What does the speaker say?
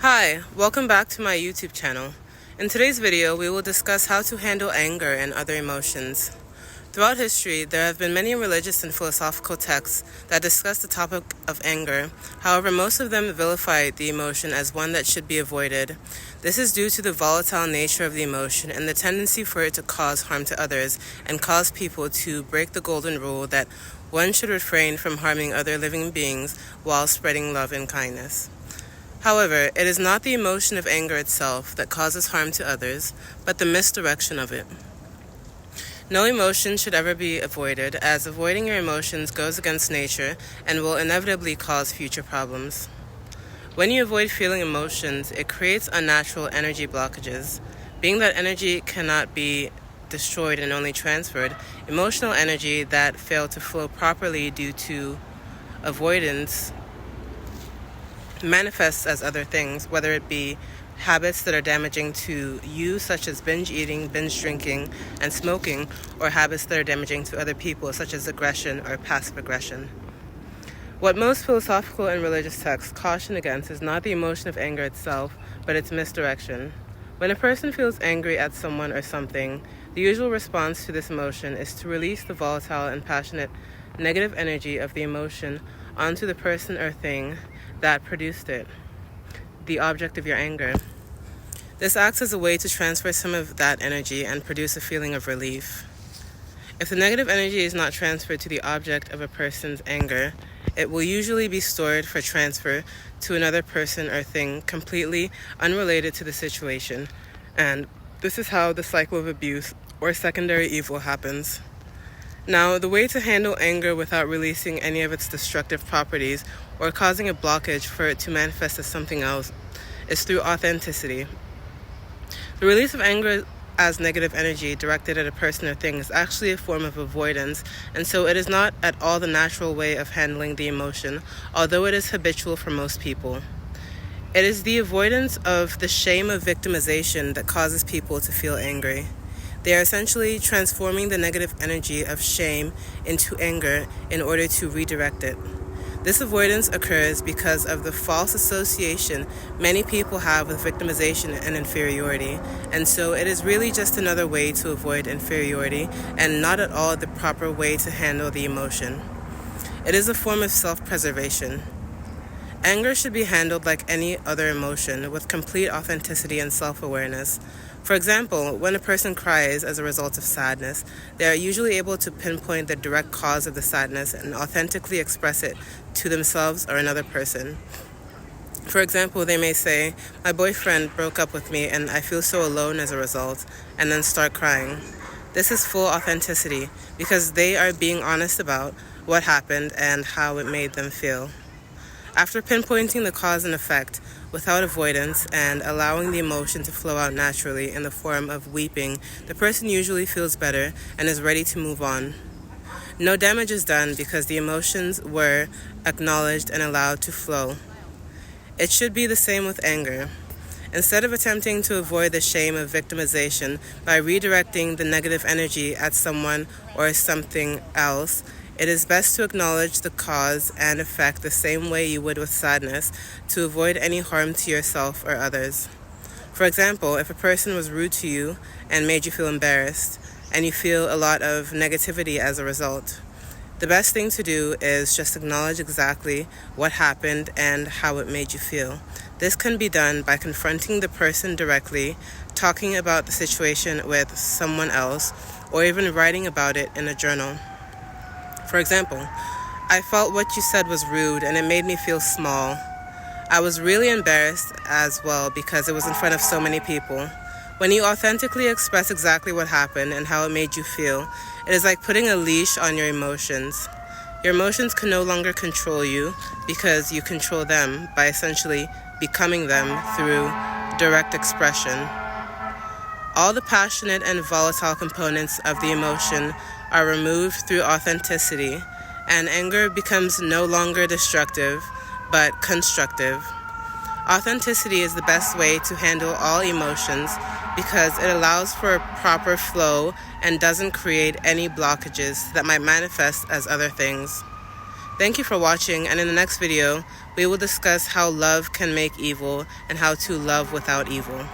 Hi, welcome back to my YouTube channel. In today's video, we will discuss how to handle anger and other emotions. Throughout history, there have been many religious and philosophical texts that discuss the topic of anger. However, most of them vilify the emotion as one that should be avoided. This is due to the volatile nature of the emotion and the tendency for it to cause harm to others and cause people to break the golden rule that one should refrain from harming other living beings while spreading love and kindness. However, it is not the emotion of anger itself that causes harm to others, but the misdirection of it. No emotion should ever be avoided, as avoiding your emotions goes against nature and will inevitably cause future problems. When you avoid feeling emotions, it creates unnatural energy blockages. Being that energy cannot be destroyed and only transferred, emotional energy that failed to flow properly due to avoidance manifests as other things, whether it be habits that are damaging to you, such as binge eating, binge drinking, and smoking, or habits that are damaging to other people, such as aggression or passive aggression. What most philosophical and religious texts caution against is not the emotion of anger itself, but its misdirection. When a person feels angry at someone or something, the usual response to this emotion is to release the volatile and passionate negative energy of the emotion onto the person or thing that produced it, the object of your anger. This acts as a way to transfer some of that energy and produce a feeling of relief. If the negative energy is not transferred to the object of a person's anger, it will usually be stored for transfer to another person or thing completely unrelated to the situation, and this is how the cycle of abuse or secondary evil happens. Now, the way to handle anger without releasing any of its destructive properties or causing a blockage for it to manifest as something else is through authenticity. The release of anger as negative energy directed at a person or thing is actually a form of avoidance, and so it is not at all the natural way of handling the emotion, although it is habitual for most people. It is the avoidance of the shame of victimization that causes people to feel angry. They are essentially transforming the negative energy of shame into anger in order to redirect it. This avoidance occurs because of the false association many people have with victimization and inferiority, and so it is really just another way to avoid inferiority and not at all the proper way to handle the emotion. It is a form of self-preservation. Anger should be handled like any other emotion, with complete authenticity and self-awareness. For example, when a person cries as a result of sadness, they are usually able to pinpoint the direct cause of the sadness and authentically express it to themselves or another person. For example, they may say, "My boyfriend broke up with me and I feel so alone as a result," and then start crying. This is full authenticity because they are being honest about what happened and how it made them feel. After pinpointing the cause and effect without avoidance and allowing the emotion to flow out naturally in the form of weeping, the person usually feels better and is ready to move on. No damage is done because the emotions were acknowledged and allowed to flow. It should be the same with anger. Instead of attempting to avoid the shame of victimization by redirecting the negative energy at someone or something else, it is best to acknowledge the cause and effect the same way you would with sadness to avoid any harm to yourself or others. For example, if a person was rude to you and made you feel embarrassed, and you feel a lot of negativity as a result, the best thing to do is just acknowledge exactly what happened and how it made you feel. This can be done by confronting the person directly, talking about the situation with someone else, or even writing about it in a journal. For example, "I felt what you said was rude and it made me feel small. I was really embarrassed as well because it was in front of so many people." When you authentically express exactly what happened and how it made you feel, it is like putting a leash on your emotions. Your emotions can no longer control you because you control them by essentially becoming them through direct expression. All the passionate and volatile components of the emotion are removed through authenticity, and anger becomes no longer destructive, but constructive. Authenticity is the best way to handle all emotions because it allows for a proper flow and doesn't create any blockages that might manifest as other things. Thank you for watching, and in the next video, we will discuss how love can make evil and how to love without evil.